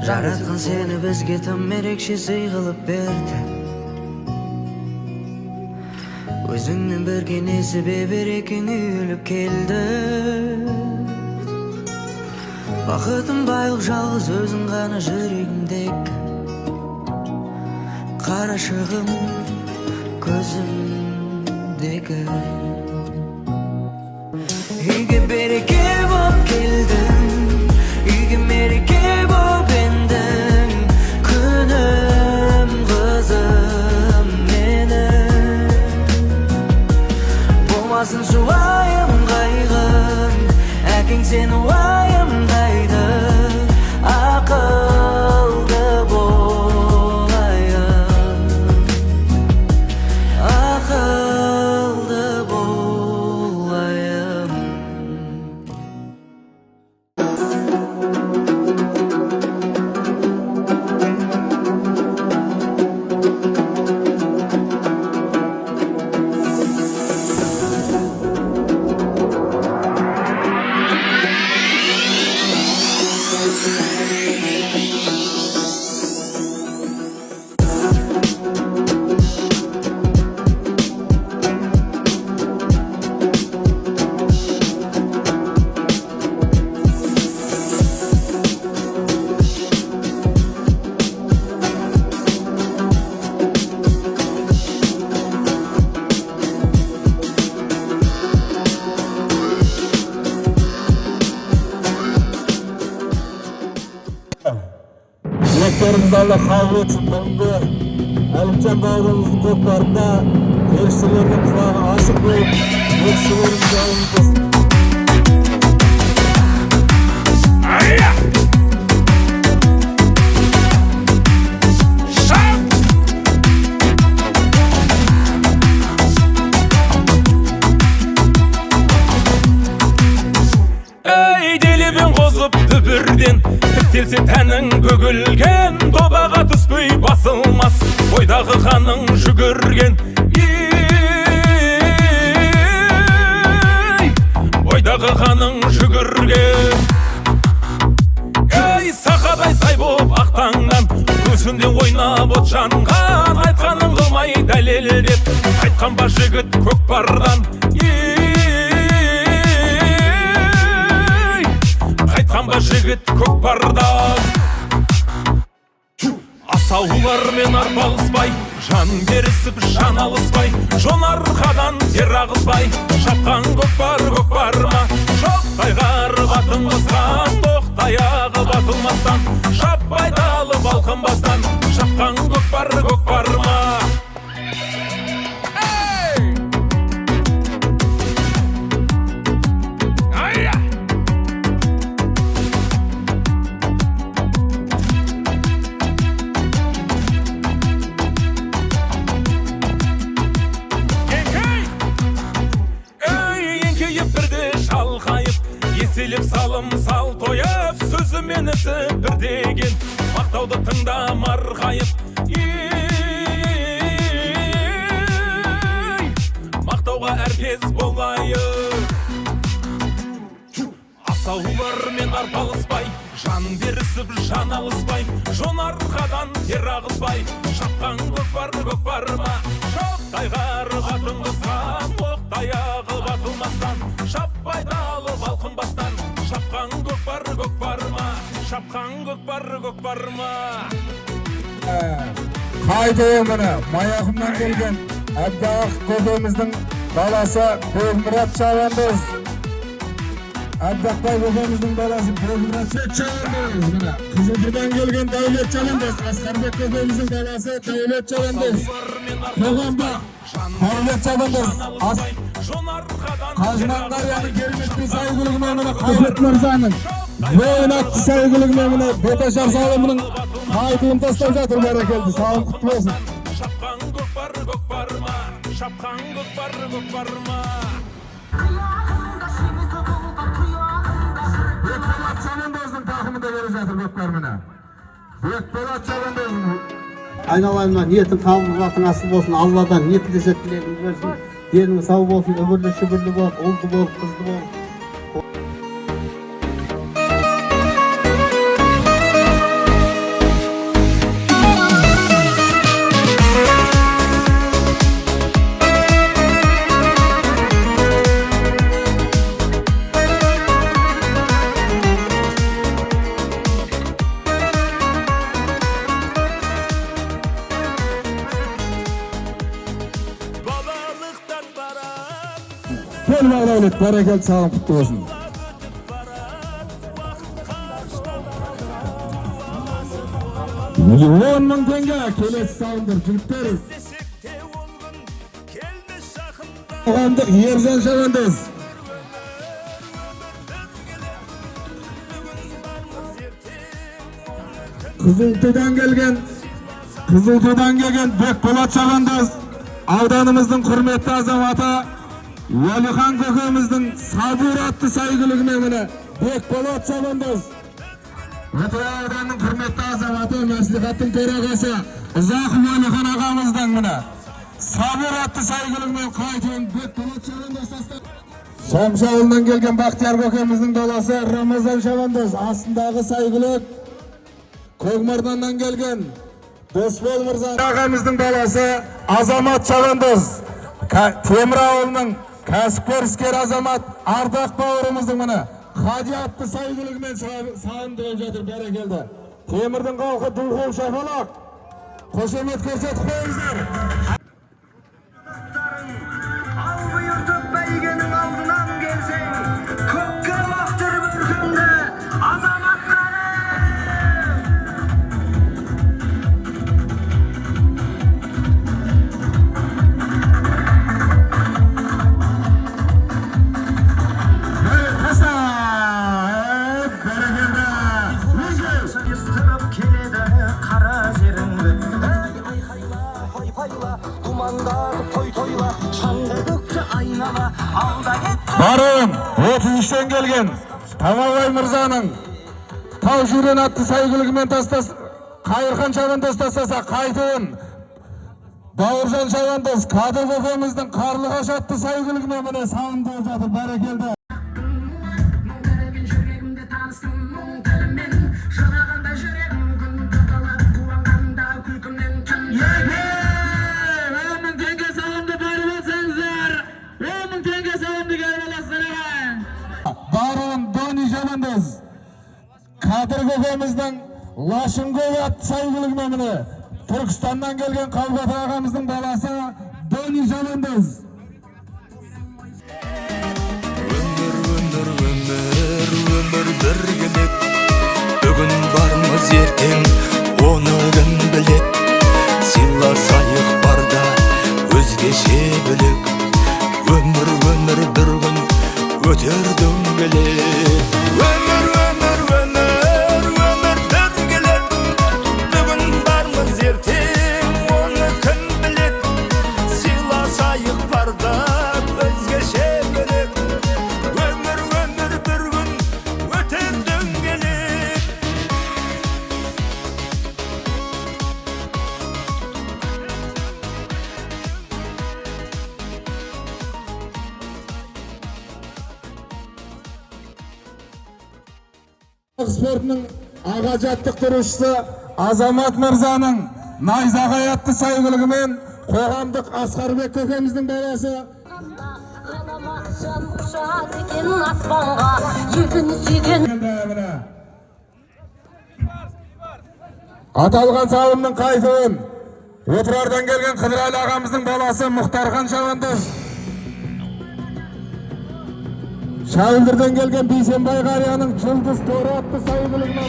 Жаратқан сені бізге тым ерекше сый қылып берді. Өзіңнен бірге несібе берекең үйіліп келді. Бақытым байлық жалғыз өзің ғана жүрегімдегі. Қарашығым көзімдегі. Үйге береке боп келдің, үйге мереке боп ендің. Күнім қызым менің. Болмасын суайым қайғым, әкең сені уайымдайды. Ақылды болайын, ақылды болайын. Dileklerimizle kabul etsin bugünkü Әлімжан бауырымыздың көкпарында ерікшілердің құлағы ашық болып, ерікшілердің жауын қосын. Делебен қозып дүбірден тіктелсе тәнің бөгілген, добаға түспей басылмас бойдағы қаның жүгірген. Бойдағы қаның жүгірген. Сақадай сай боп ақтаңнан көзінде ойнап от жанған. Айтқаның қылмай дәлелдеп айтқан ба жігіт көкпардан. Қайтқанба жігіт көкпардан. Асаулармен арпалыспай, жан берісіп жан алыспай, жон арқадан тер ағызбай, шапқан көкпар көкпарма. Шоқтай қарып атын басқан, тоқтай ағы батылмастан, шаппай далып алқынбастан, шапқан көкпар көкпарма. Еселеп салым сал тойып, сөзі менісі бір деген, мақтауды тыңда марғайып. Мақтауға әркез болайық. Асаулармен арпалыспай, жан берісіп жан алыспай, жон арқадан тер ағызбай, шапқан көкпар көкпарма. Шоқтай қарып атын қысқан, тоқтай ағып атылмастан, шаппай далып алқынбастан, шапқан көкпар көкпарма. Шапқан көкпар көкпарма. Қайда өмірі маяғымнан келген Әбдіғақ көбеміздің баласы Бөлмұрат Чавандоз. Әбдіқбай көбеміздің баласы Бөлмұрат Чавандоз. Қызылжыдан келген Дәулет Чавандоз. Асқарбек көбеміздің баласы Дәулет Чавандоз. Қоғамда Дәулет Чавандоз. Қажмандарияның кереметті сайғылығымен мұны Қайрат Мырзаның ойын атты сайғылығымен мұны Беташар салымының қайтуын тастап жатыр. Бәрекелді, сауын құтты болсын. Шапқан көкпар көкпарма, шапқан көкпар көкпарма. Бекболат Чавандоздың тақымында беріп жатыр көкпармына. Бекболат Чавандоздың айналайымнан ниетің табылып атың асыл болсын. Алладан не тілесе тілегіңді берсін. Денің сау болсын, өмірлі шүбірлі болып, ұлды болып, қызды болып. bağlaylık, berekет sağlık kutlu olsun. 10.000 tenge kelesi sağındır jigitler. Qo'g'amdıq Yerjon Shabandoz. Kızıltu'dan gelgen Bekpolat Shabandoz. Avdanımızın hürmetli azamati Valixan kökemizдің sabır attı saygılığına mene Bekpolat Shabandoz. Avdanның hürmetli azamati Мәслихаттың төрағасы Uzaqov Valixan ağamızdan mene sabır attı saygılığına qaytın Bekpolat Shabandoz. Şamşı ауылынан келген Бақтияр көкеміздің баласы Рамазан Shabandoz. Астындағы saygılık Көкмарданнан келген Досбол Мырза ағамыздың баласы Азамат Shabandoz. Темір ауылының кәсіпкер іскер азамат Ардақ бауырымыздың міне Хади атты saygılığымен сағындырып жатыр, бәрекелді. Темірдің халқы дулқол шапалақ. Қошемет көрсетіп қойыңыздар. Al buyurtup beygenin aldынан gelsen, kökke baktır bürkünde azamatlarım. Yıstırıp kelede kara jeringli. Ay hayla, hoy payla, dumanda toy toyla, şandıkça aynala, alda gitti. Barın 33'ten gelgen Tamabay Mırzaның Tau Jüren atты saygılığымен Қайырхан Shabandoz тастаса қайтын Бауыржан Shabandoz Kadir көкеміздің Қарлығаш атты saygılığымен міне сағындырып жатыр, бәрекелді. Yüreğimde tanısın muhtemelen, şarağında yüreğim gün kapalı, kulağında külkümden tüm yeğen. 10.000 tenge sağımды bari olsanızlar. 10.000 tenge sağımdı gelmelasın. Barın Doni Shabandoz Kadir көкеміздің Laşıngöv atты saygılığымен mine Түркістаннан келген Қалбат ағамыздың баласы Doni Shabandoz. Ömür bir günet. Bugün barmız erken onu kim bilet. Sıylasayıq barda özgeşe bölük. Ömür bir gün öter döngület. Ömür bir gület. Bugün barmız erken onu kim bilet. Sıylasayıq barda özgeşe bölük. Ömür bir gün öter döngület. Спортының аға жаттықтырушысы Азамат Мырзаның найзағай атты saygılığымен қоғамдық Асқарбек көкеміздің баласы Ağlamakcan uçağı dikin asfalga, yükün sүйген. Аталған сауымның қайтуын Отырардан келген Қыдырәлі ағамыздың баласы Мұхтархан Shabandoz. Шайылдырдан келген Бейсенбай қарияның Жұлдыз торы атты saygılığına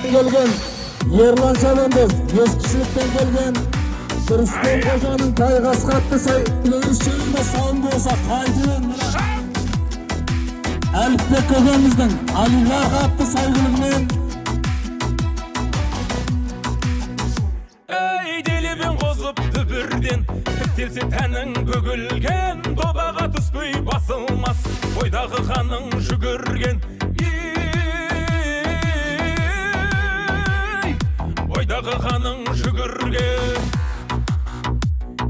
келген Ерлан Shabandoz. Ескішіліктен келген Рүстем Қожаның Тайғасқа атты saygılığına сауын болса қайтуын Әліпбек көкеміздің Алиғарға атты saygılığымен Ey dilibin qozup dübürden Teptelse tənin bөгілген Добаға түспей басылмас Ойдағы қаның жүгірген Ойдағы қаның жүгірген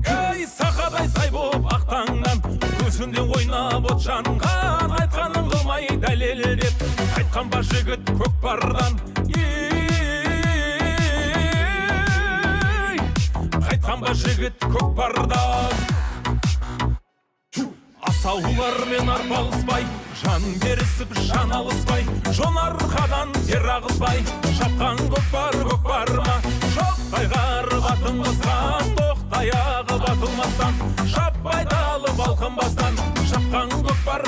Ей сақадай сай боп ақтаңнан Көзінде ойнап от жанған Айтқаның қылмай дәлелдеп Айтқан ба жігіт көкпардан Айтқан ба жігіт көкпардан Асаулармен арпалыспай Жан берісіп жан алыспай Жон арқадан тер ағызбай Шапқан көкпар ма Жоқ қайғары батылмастан Тоқтаяғы батылмастан Шаппай далып алқынбастан Шапқан көкпар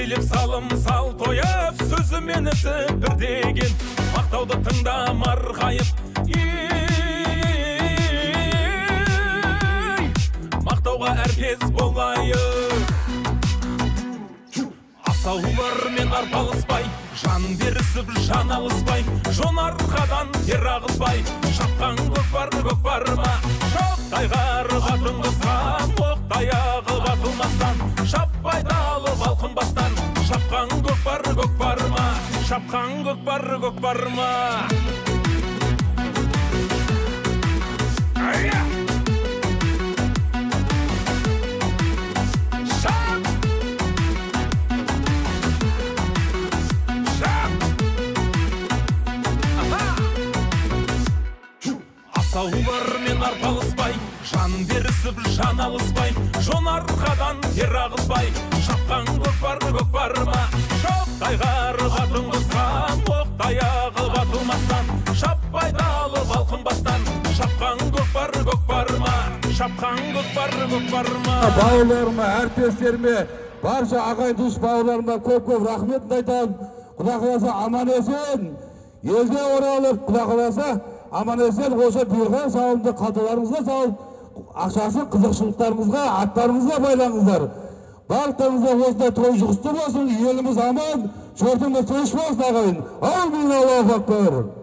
Еселеп салым сал тояп, сөзі менісі бір деген, мақтауды тыңда марғайып, мақтауға әркез болайық. Асаулармен арпалыспай, жан берісіп жан алыспай, жон арқадан тер ағызбай, шапқан көкпар ма, шоқтайғары қатын қысқан, оқтаяғы батылмастан, шаппай далып алқынбастан, шапқан көкпар ма, шапқан көкпар ма. Асаулармен арпалыспай, жан берісіп жан алыспай, жон арқадан тер ағызбай, шапқан көкпар ма, шоқтайғары қатын қысқан, оқтаяғы батылмастан, шаппай далып алқынбастан, шапқан көкпар ма, шапқан көкпар ма. Бауырларыма, әріптестеріме, барша ағайын туыс бауырларыма көп рахметін айтамын. Құда қаласа аман есен, елге оралып, құда қаласа аман есен осы бұйырған сауымды қалталарыңызға салып, ақшасын қызықшылықтарыңызға, аттарыңызға байлаңыздар. Барлықтарыңызға осындай той жұғысты болсын, еліміз аман, жұртымыз тыныш болсын ағайын. Аумин, Аллаху акбар.